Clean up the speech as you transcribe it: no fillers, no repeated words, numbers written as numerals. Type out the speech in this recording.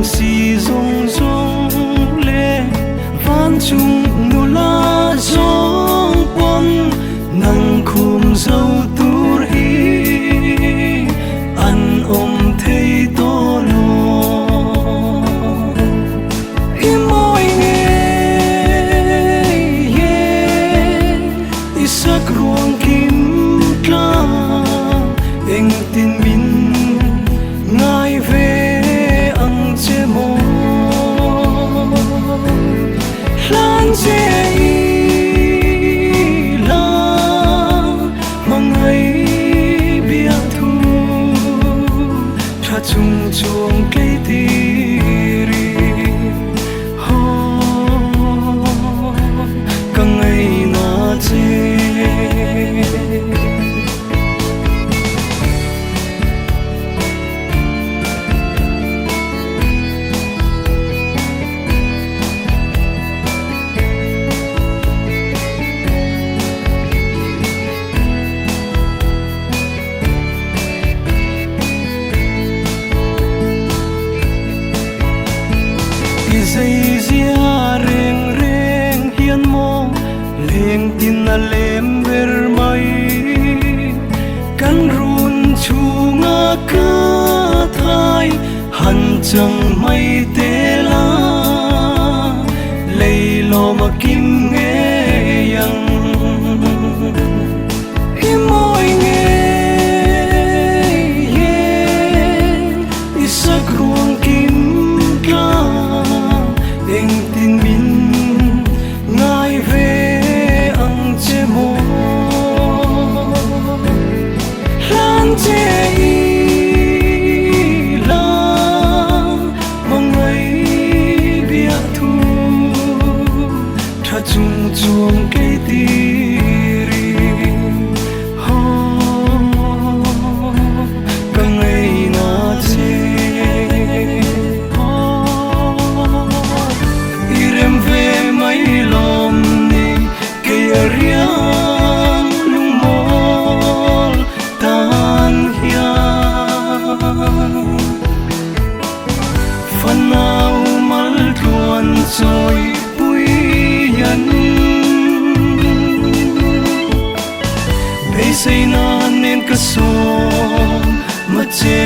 si rong rong le van chung nu la rong pon nang khum dâu tur hi an om thei to lo hi moi nghe ye isak ruang kim tla eng tin min ngai về ang che mo lan che i la mangai bia thu tha chung chuang cây ti ri ho ka ngai na che dây zia reng reng hiền mo leng tin na lem ver mai kan run chu nga ka thai han chang mai te la lei lo ma kim nge yang hi moi nge ye isak ruang kim ka eng tin min ngai về ang che mo lan che i la mangai bia thu tha chung chuang cây ti ri ho ka ngai na che riang lung mol tan hian fanau mal tuan choi pui yan be sei na nen ka som ma che